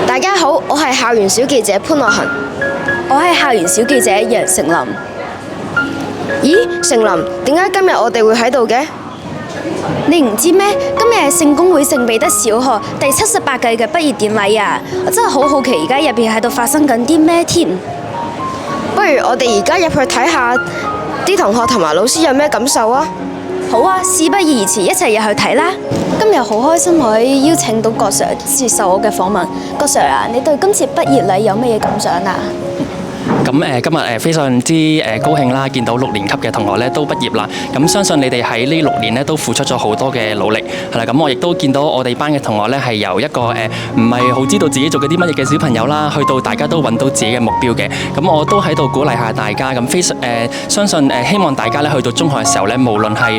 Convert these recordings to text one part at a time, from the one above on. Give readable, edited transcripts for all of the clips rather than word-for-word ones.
大家好，我係校園小記者潘樂恒。我係校園小記者楊成林。咦，成林，點解今日我哋會喺度嘅？你唔知咩？今日係聖公會聖彼得小學第78屆嘅畢業典禮啊！我真係好好奇而家入邊喺度發生緊啲咩添。不如我哋而家入去睇下啲同學同埋老師有咩感受啊！好啊，事不宜遲，一齊入去睇啦！今日好開心可以邀請到郭 Sir 接受我嘅訪問。郭 Sir 啊，你對今次畢業禮有咩嘢感想啊？咁今日非常之高興啦，見到6年級嘅同學咧都畢業啦。咁相信你哋喺呢6年咧都付出咗好多嘅努力，係啦。咁我亦都見到我哋班嘅同學咧係由一個唔係好知道自己做緊啲乜嘢嘅小朋友啦，去到大家都揾到自己嘅目標嘅。咁我都喺度鼓勵下大家，咁相信希望大家咧去到中學嘅時候咧，無論係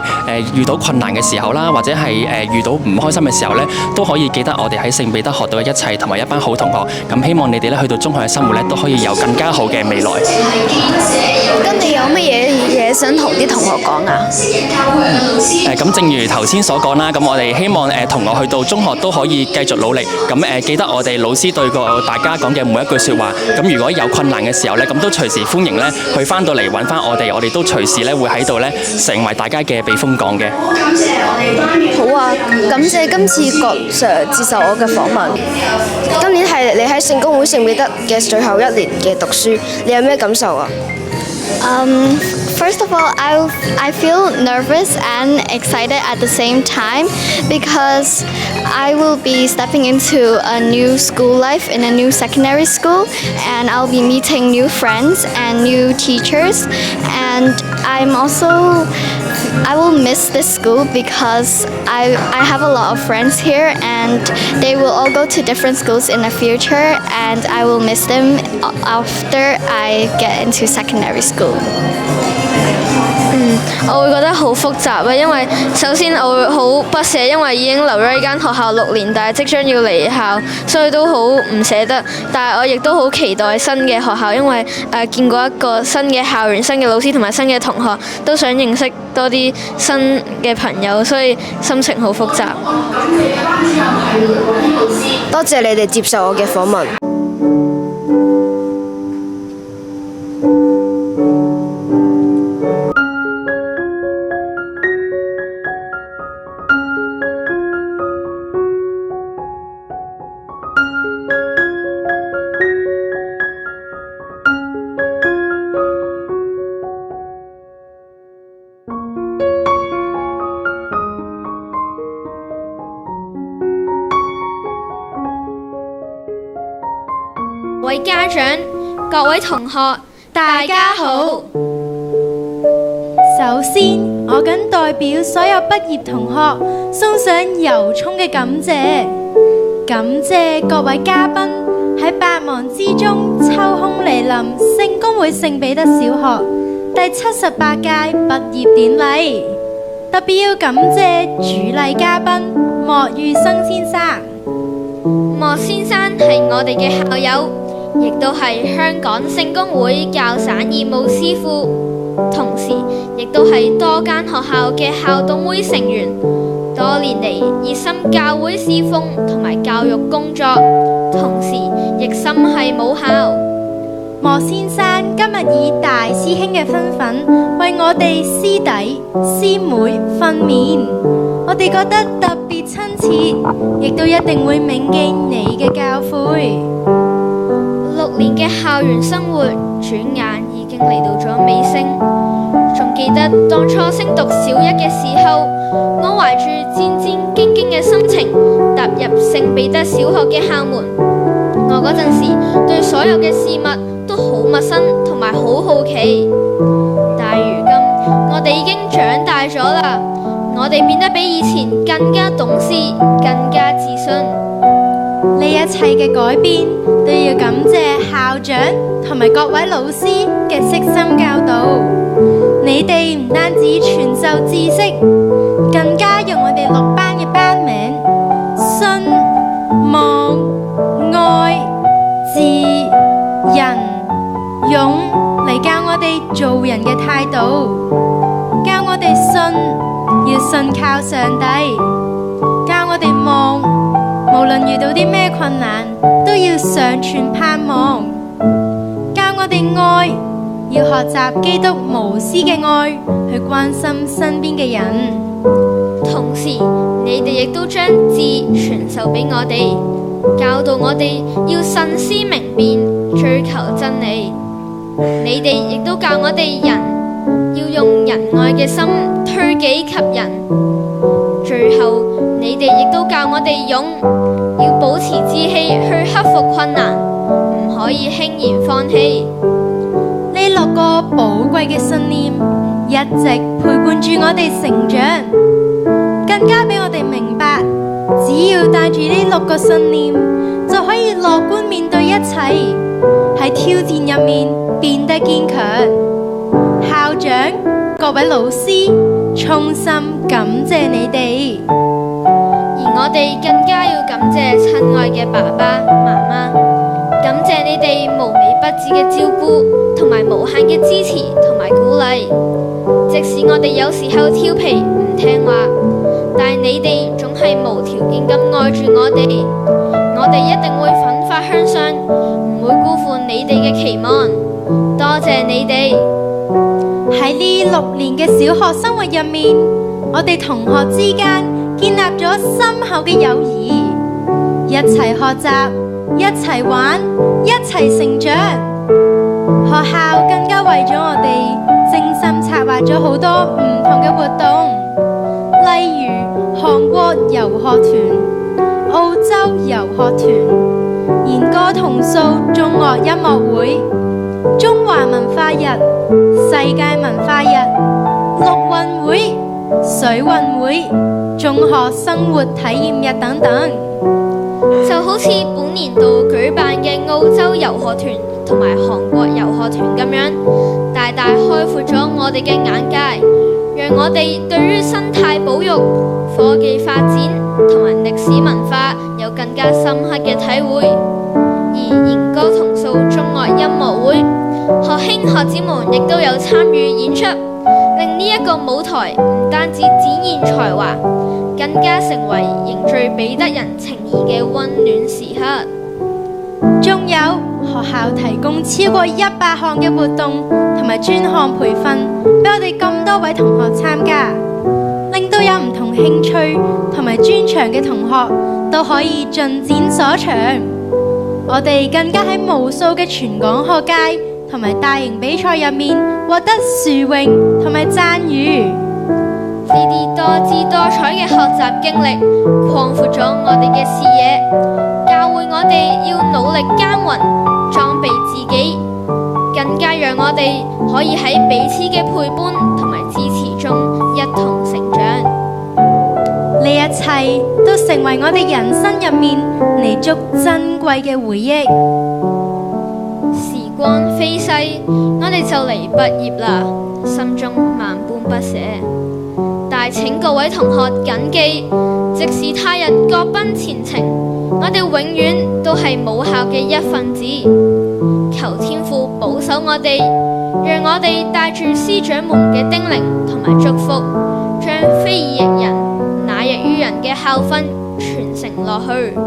遇到困難嘅時候啦，或者係遇到唔開心嘅時候咧，都可以記得我哋喺聖彼得學到嘅一切，同埋一班好同學。咁希望你哋咧去到中學嘅生活咧都可以有更加好嘅未來。咁你有乜嘢想同啲同學講啊？咁正如頭先所講啦，咁我哋希望同學去到中學都可以繼續努力。咁記得我哋老師對過大家講嘅每一句説話。咁如果有困難嘅時候咧，咁都隨時歡迎咧去翻到嚟揾翻我哋都隨時咧會喺度咧成為大家嘅避風港嘅。好啊，感謝今次郭 Sir 接受我嘅訪問。今年係你喺聖公會聖彼得嘅最後1年嘅讀書，你有咩感受啊？First of all, I feel nervous and excited at the same time because I will be stepping into a new school life in a new secondary school, and I'll be meeting new friends and new teachers, and I will miss this school because I have a lot of friends here and they will all go to different schools in the future, and I will miss them after I get into secondary school. 我會覺得好複雜啊，因為首先我會好不捨，因為已經留咗呢間學校6年，但係即將要離校，所以都好唔捨得。但係我亦都好期待新嘅學校，因為見過一個新嘅校園、新嘅老師同埋新嘅同學，都想認識多啲新嘅朋友，所以心情好複雜。多謝你哋接受我嘅訪問。各位家長、各位同學，大家好。首先，我謹代表所有畢業同學送上由衷嘅感謝，感謝各位嘉賓喺百忙之中抽空蒞臨聖公會聖彼得小學第78屆畢業典禮，特別要感謝主禮嘉賓莫裕生先生。莫先生係我哋嘅校友，亦都係香港聖公會教省義務師傅，同時亦都係多間學校嘅校董會成員，多年嚟熱心教會侍奉同埋教育工作，同時亦心繫母校。莫先生今日以大師兄嘅身份為我哋師弟師妹訓勉，我哋覺得特別親切，亦都一定會銘記你嘅教誨。6年嘅校園生活轉眼已經嚟到咗尾聲，仲記得當初升讀小1嘅時候，我懷住戰戰兢兢嘅心情踏入聖彼得小學嘅校門。我嗰陣時對所有嘅事物都好陌生同埋好好奇，但如今我哋已經長大咗啦，我哋變得比以前更加懂事，更加自信。呢一切嘅改變都要感謝校長同埋各位老師嘅悉心教導，你哋唔單止傳授知識，更加用我哋6班嘅班名信、望、愛、智、仁、勇嚟教我哋做人嘅態度，教我哋信要信靠上帝，教我哋望無論遇到啲咩困難，都要常存盼望。教我哋愛，要學習基督無私嘅愛，去關心身邊嘅人。同時，你哋亦都將字傳授俾我哋，教導我哋要慎思明辨，追求真理。你哋亦都教我哋人要用仁愛嘅心推己及人。最後，你哋亦都教我哋勇，要保持志氣去克服困難，唔可以輕言放棄。呢6個寶貴嘅信念一直陪伴住我哋成長，更加俾我哋明白，只要帶住呢6個信念，就可以樂觀面對一切，喺挑戰入面變得堅強。校長、各位老師，衷心感謝你哋，而我哋更加要感謝親愛嘅爸爸媽媽，感謝你哋無微不至嘅照顧同埋無限嘅支持同埋鼓勵。即使我哋有時候調皮唔聽話，但你哋總係無條件咁愛住我哋，我哋一定會奮發向上，唔會辜負你哋嘅期望。多謝你哋。喺呢6年嘅小學生活入面，我哋同學之間建立咗深厚嘅友誼，一齊學習，一齊玩，一齊成長。學校更加為咗我哋精心策劃咗好多唔同嘅活動，例如韓國遊學團、澳洲遊學團、弦歌同訴中樂音樂會、中華文化日、世界文化日、陸運會、水運會、中學生活體驗日等等。就好似本年度舉辦嘅澳洲遊學團同埋韓國遊學團咁樣，大大開闊咗我哋嘅眼界，讓我哋對於生態保育、科技發展同埋歷史文化有更加深刻嘅體會。而弦歌同訴中樂音樂會，學兄學姊們亦都有參與演出，令呢一個舞台唔單止展現才華，更加成為凝聚彼得人情誼嘅溫暖時刻。仲有學校提供超過100項嘅活動同埋專項培訓俾我哋咁多位同學參加，令到有唔同興趣同埋專長嘅同學都可以盡展所長。我哋更加喺無數嘅全港學界同埋大型比賽入面獲得殊榮同埋讚譽。呢啲多姿多彩嘅學習經歷，擴闊咗我哋嘅視野，教會我哋要努力耕耘，裝備自己，更加讓我哋可以喺彼此嘅陪伴同埋支持中一同成長。呢一切都成為我哋人生入面彌足珍貴嘅回憶。時光飛逝，我哋就嚟畢業啦，心中萬般不捨。但請各位同學謹記，即使他日各奔前程，我哋永遠都係母校嘅一份子。求天父保守我哋，讓我哋帶住師長們嘅叮嚀同埋祝福，將非以役人，乃役於人嘅校訓傳承落去。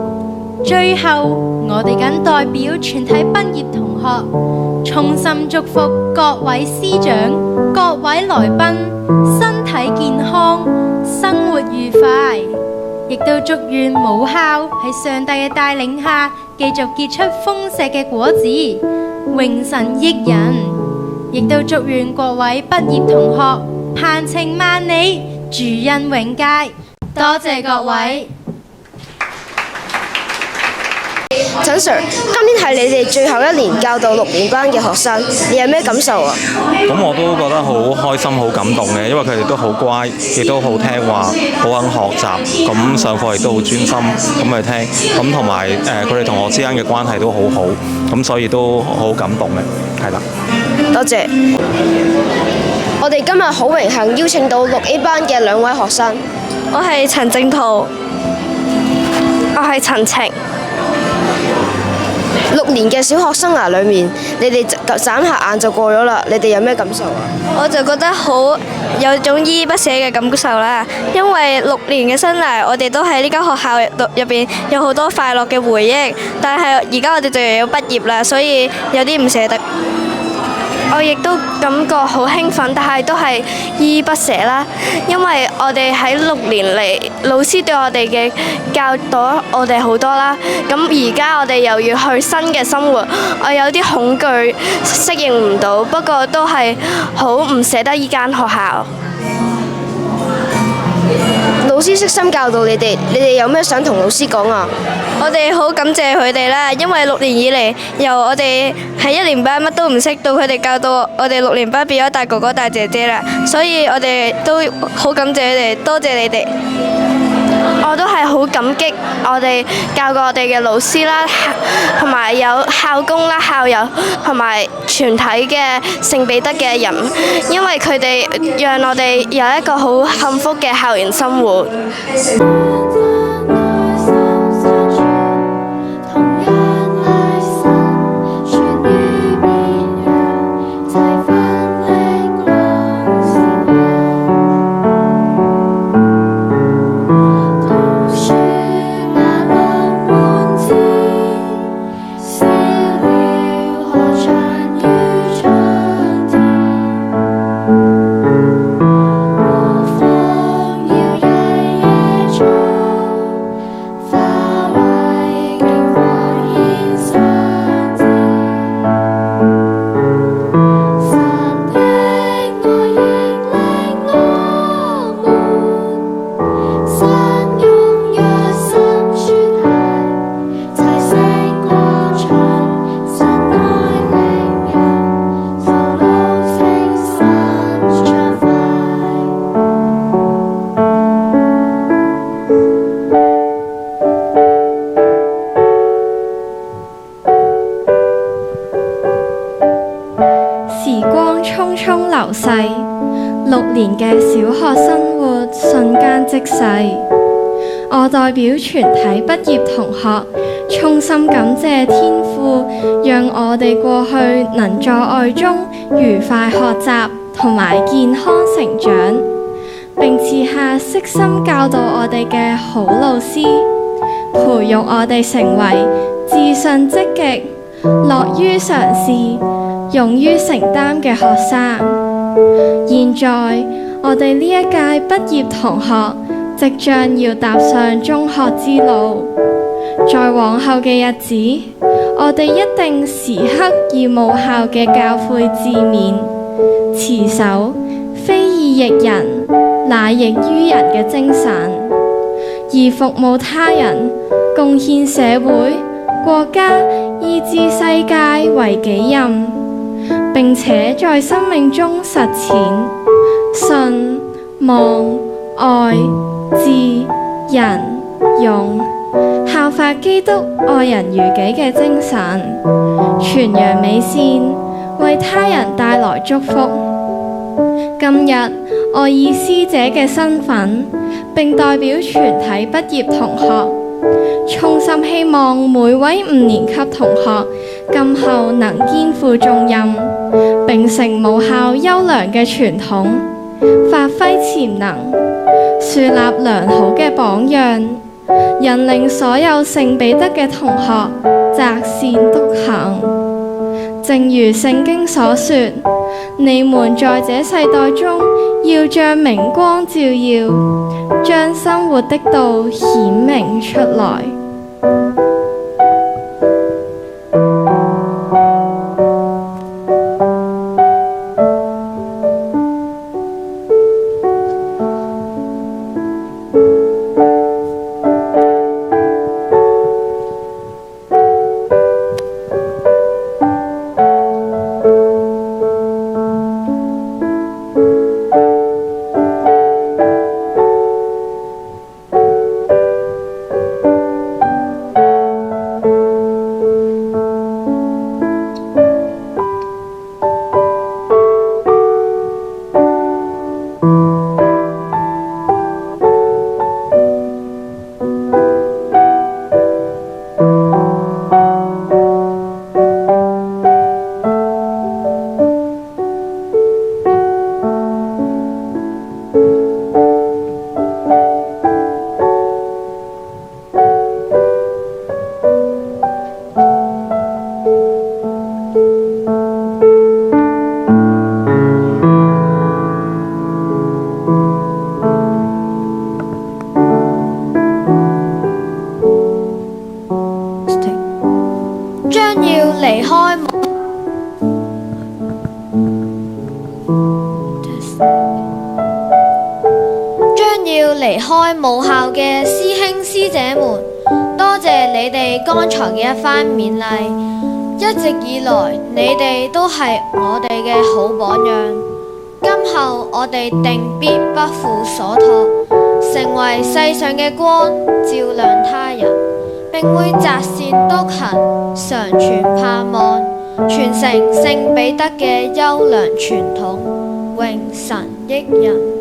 最後，我哋謹代表全體畢業同學，衷心祝福各位師長、各位來賓身體健康、生活愉快，亦都祝願母校喺上帝嘅帶領下，繼續結出豐碩嘅果子，榮神益人。亦都祝願各位畢業同學鵬程萬里，主恩永佳。多謝各位。陳 Sir，今年係你哋最後一年教導6年班嘅學生，你有咩感受啊？咁我都覺得好開心、好感動嘅，因為佢哋都好乖，亦都好聽話，好肯學習，咁上課亦都好專心咁去聽，咁同埋佢哋同學之間嘅關係都好好，咁所以都好感動嘅，係啦。多謝。我哋今日好榮幸邀請到6A 班嘅2位學生。我係陳正圖，我係陳晴。6年嘅小學生涯裏面，你哋眨下眼就過咗啦，你哋有咩感受啊？我就覺得好有種依依不捨嘅感受啦，因為6年嘅生涯，我哋都喺呢間學校入邊有好多快樂嘅回憶，但係而家我哋就又要畢業啦，所以有啲唔捨得。我亦都感覺好興奮，但係都係依依不捨啦，因為我哋喺6年嚟，老師對我哋嘅教導我哋好多啦。咁而家我哋又要去新嘅生活，我有啲恐懼，適應唔到，不過都係好唔捨得依間學校。老師悉心教導你哋有咩想同老師講啊？我哋好感謝佢哋啦，因為6年以嚟，由我哋喺1年班乜都唔識，到佢哋教導我哋6年班變咗大哥哥大姐姐啦，所以我哋都好感謝佢哋，多謝你哋。我都係好感激我哋教過我哋嘅老師啦，同埋有校工啦、校友同埋全體嘅聖彼得嘅人，因為佢哋讓我哋有一個好幸福嘅校園生活。流逝，6年嘅小學生活瞬間即逝。我代表全體畢業同學，衷心感謝天父，讓我哋過去能在愛中愉快學習同埋健康成長，並賜下悉心教導我哋嘅好老師，培育我哋成為自信積極、樂於嘗試、勇於承擔嘅學生。現在我哋呢一屆畢業同學即將要踏上中學之路，在往後嘅日子，我哋一定時刻以母校嘅教誨自勉，持守非以役人，乃役於人嘅精神，以服務他人、貢獻社會、國家以至世界為己任，並且在生命中實踐信、望、愛、智、仁、勇，效法基督愛人如己嘅精神，傳揚美善，為他人帶來祝福。今日我以師姐嘅身份，並代表全體畢業同學，衷心希望每位5年級同學今後能肩負重任，秉承母校優良嘅傳統，發揮潛能，樹立良好嘅榜樣，引領所有聖彼得嘅同學擇善篤行。正如聖經所說，你們在這世代中要像明光照耀，將生活的道顯明出來。要離開母校嘅師兄師姐們，多謝你哋剛才嘅一番勉勵。一直以來，你哋都係我哋嘅好榜樣。今後我哋定必不負所託，成為世上嘅光，照亮他人，並會擇善篤行，常存盼望，傳承聖彼得嘅優良傳統，榮神益人。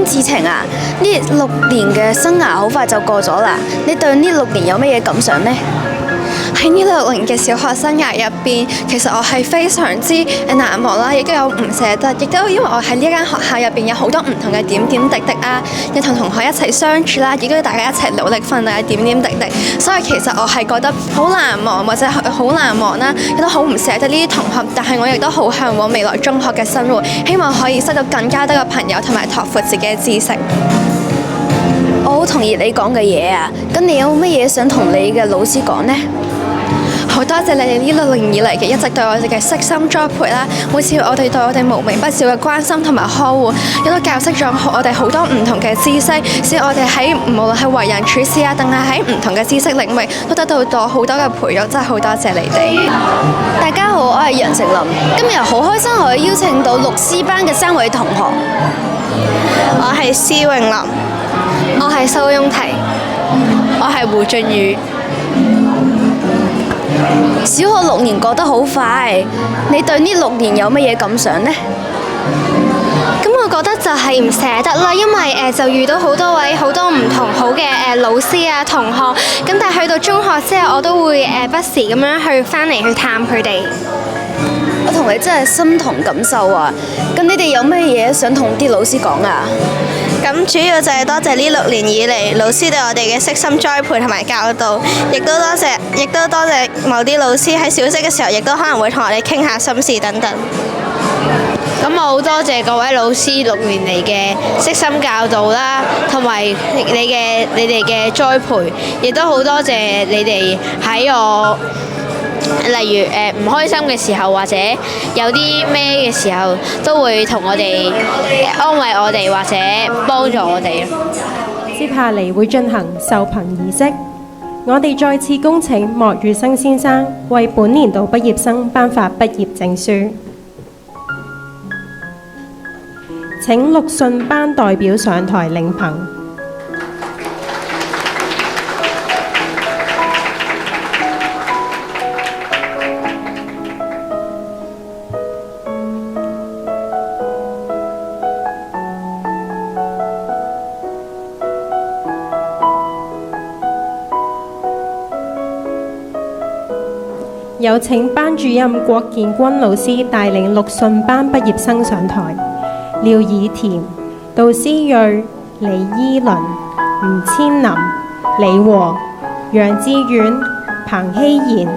志晴啊，呢6年嘅生涯好快就過咗啦，你對呢6年有乜嘢感想呢？喺呢6年嘅小學生涯入邊，其實我係非常之難忘啦，亦都有唔捨得，亦都因為我喺呢間學校入邊有好多唔同嘅點點滴滴啊，又同同學一齊相處啦，亦都大家一齊努力奮鬥嘅點點滴滴，所以其實我係覺得好難忘或者好難忘啦，亦都好唔捨得呢啲同學，但係我亦都好向往未來中學嘅生活，希望可以識到更加多嘅朋友同埋拓闊自己嘅知識。我好同意你講嘅嘢啊，咁你有乜嘢想同你嘅老師講呢？好多謝你哋呢6年以嚟嘅一直對我哋嘅悉心栽培啦，每次我哋對我哋無微不至嘅關心同埋呵護，亦都教識咗我哋好多唔同嘅知識，使我哋喺無論係為人處事啊，定係喺唔同嘅知識領域都得到咗好多嘅培育，真係好多謝你哋。大家好，我係楊丞琳，今日好開心可以邀請到6C班嘅3位同學。我係施詠琳，我係蘇雍緹，我係胡俊宇。小學6年過得好快，你對呢6年有乜嘢感想呢？咁我覺得就係唔捨得啦，因為就遇到好多位好多唔同好嘅老師啊同學，咁但係去到中學之後，我都會不時咁樣去翻嚟去探佢哋。我同你真係心同感受啊！咁你哋有乜嘢想同啲老師講啊？咁主要就係多謝呢6年以嚟老師對我哋嘅悉心栽培同埋教導，亦都多謝某啲老師喺小息嘅時候，亦都可能會同我哋傾下心事等等。咁我好多謝各位老師6年嚟嘅悉心教導啦，同埋你哋嘅栽培，亦都好多謝你哋喺我例如唔開心嘅時候，或者有啲咩嘅時候，都會同我哋安慰我哋或者幫助我哋。接下嚟會進行授憑儀式，我哋再次恭請莫宇生先生為本年度畢業生頒發畢業證書。請陸遜班代表上台領憑。有請班主任郭建軍老師帶領陸遜班畢業生上台。廖以田、杜思睿、李依倫、吳千林、李和、楊志遠、彭希賢、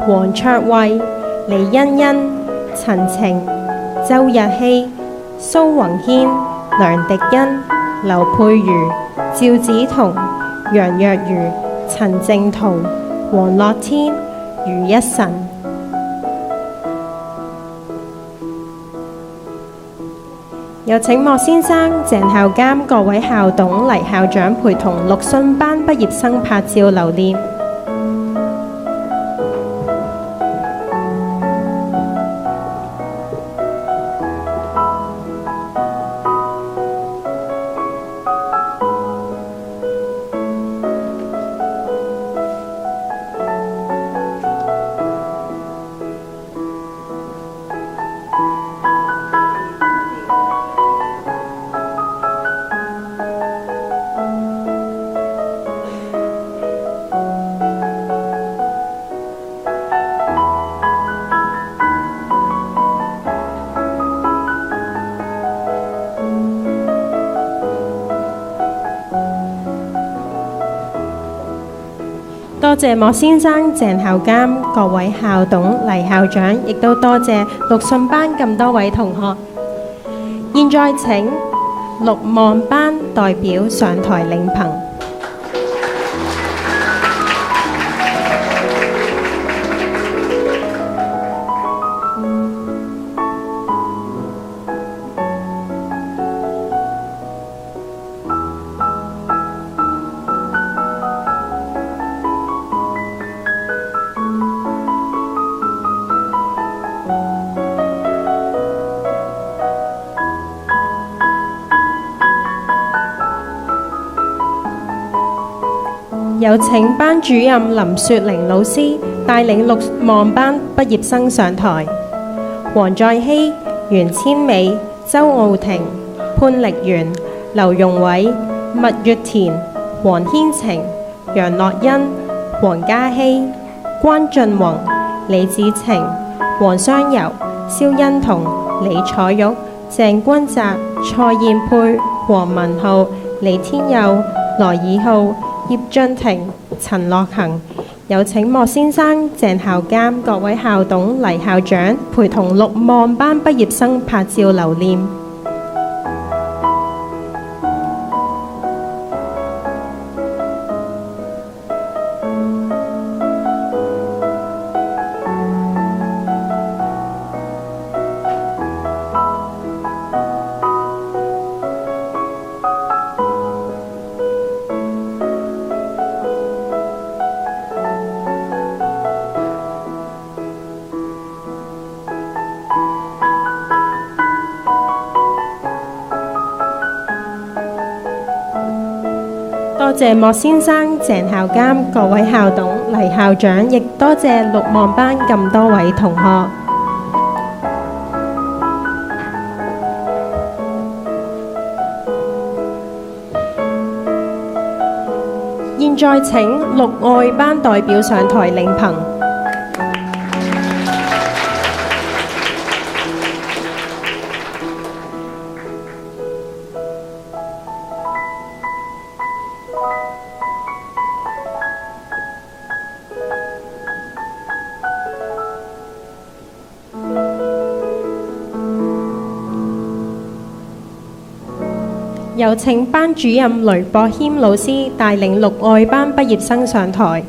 黃卓慧、李欣欣、陳晴、周日希、蘇宏軒、梁迪欣、劉佩如、趙子彤、楊若如、陳靜圖、黃樂天、余一晨。有請莫先生、鄭校監、各位校董、黎校長陪同陸遜班畢業生拍照留念。多謝莫先生、鄭校監、各位校董、黎校長，亦都多謝陸訓班咁多位同學。現在請陸望班代表上台領憑。有請班主任林雪玲老師帶領陸望班畢業生上台。黃在熙、袁千美、周傲婷、潘力源、劉容偉、麥月田、黃軒晴、楊樂欣、黃嘉熙、關俊宏、李子晴、黃雙柔、蕭欣彤、李彩玉、鄭君澤、蔡燕佩、黃文浩、李天佑、羅以浩、葉俊廷、陳樂恒。有請莫先生、鄭校監、各位校董、黎校長陪同陸望班畢業生拍照留念。多謝莫先生、鄭校監、各位校董、黎校長，亦多謝陸望班咁多位同學。現在請陸愛班代表上台領憑。有請班主任雷博謙老師帶領陸愛班畢業生上台。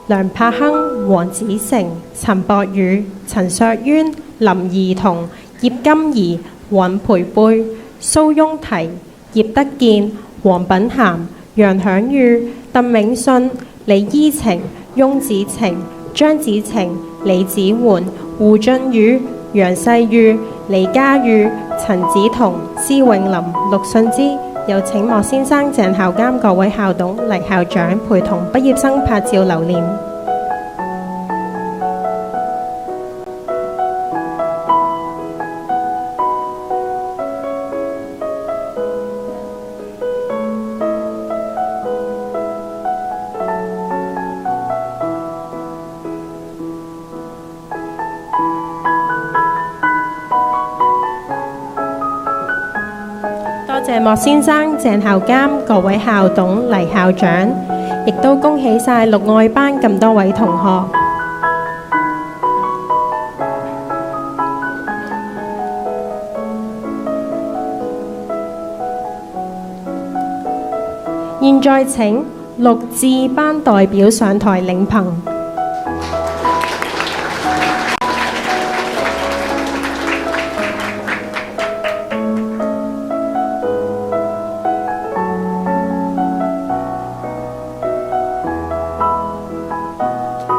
梁柏亨、黃子成、陳博宇、陳卓淵、林怡彤、葉金怡、尹培貝、蘇雍提、葉德健、黃品涵、楊響宇、鄧永信、李依晴、翁子晴、張子晴、李子媛、胡俊宇、楊世宇、李嘉裕、陳子彤、施永林、陸信之。有請莫先生、鄭校監、各位校董、黎校長陪同畢業生拍照留念。多謝莫先生、鄭校監、各位校董、黎校長，亦都恭喜晒陸愛班咁多位同學。現在請陸智班代表上台領憑。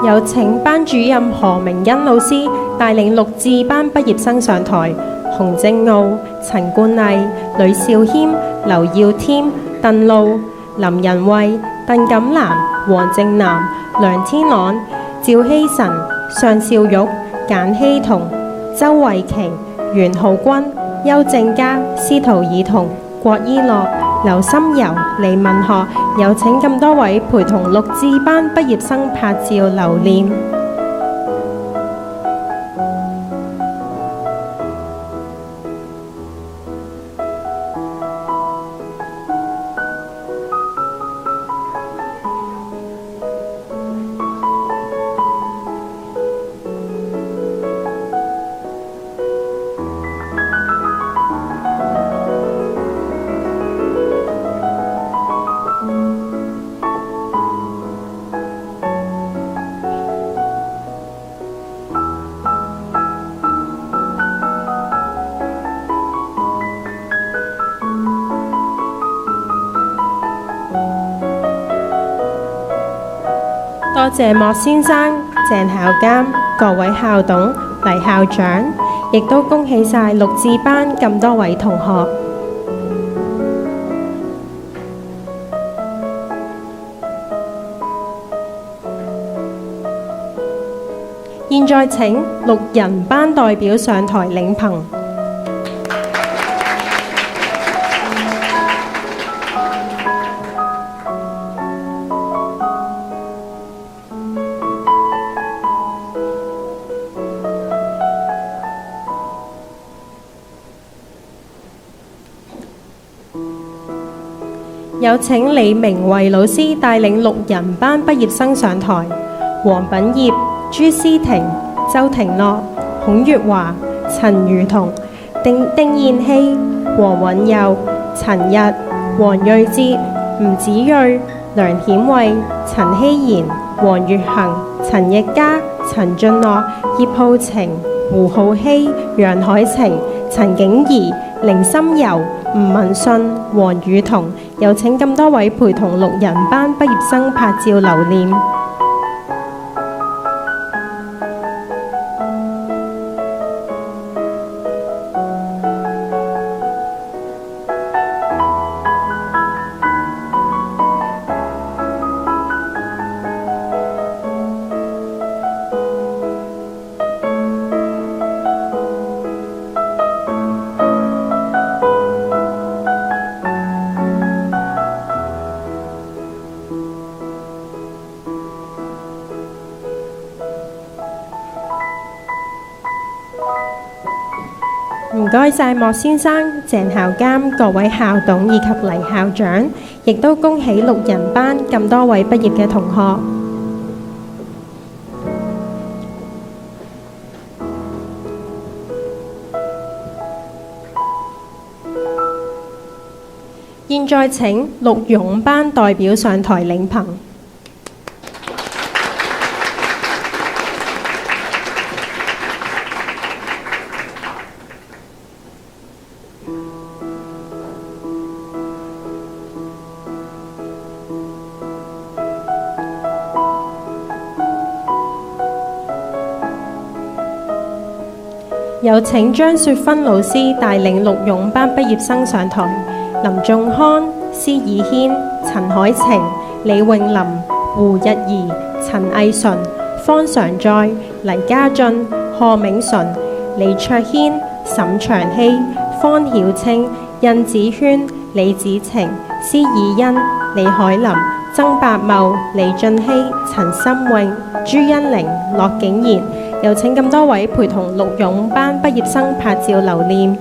有請班主任何明欣老師帶領陸智班畢業生上台。洪正傲、陳冠麗、呂兆謙、劉耀添、鄧露、林仁惠、鄧錦南、黃正南、梁天朗、趙希晨、尚少玉、簡希彤、周慧琪、袁浩君、邱正嘉、司徒以彤、郭依樂、劉心柔、李敏學。有請咁多位陪同陸智班畢業生拍照留念。謝莫先生、鄭校監、各位校董、黎校長，亦都恭喜晒綠智班咁多位同學。現在請6人班代表上台領憑。有請李明慧老師帶領6人班畢業生上台。黃品業、朱思婷、周廷樂、孔月華、陳如彤、丁燕希、黃允佑、陳日、黃瑞哲、吳子睿、梁顯慧、陳希賢、黃月恒、陳奕嘉、陳俊樂、葉浩晴、胡浩希、楊海晴、陳景怡、凌心柔、吳文信、黃宇彤，有請咁多位陪同6人班畢業生拍照留念。唔該晒莫先生、鄭校監、各位校董以及黎校長，亦都恭喜6人班咁多位畢業嘅同學。現在請陸勇班代表上台領憑。有請張雪芬老師帶領陸勇班畢業生上台。林仲康、施以軒、陳海晴、李詠琳、胡日儀、陳藝純、方常在、黎家俊、賀銘純、李卓軒、沈長希、方曉清、印子軒、李子晴、施以欣、李海林、曾百茂、李俊熙、陳心穎、朱欣玲、樂景賢，有請咁多位陪同陸勇班畢業生拍照留念。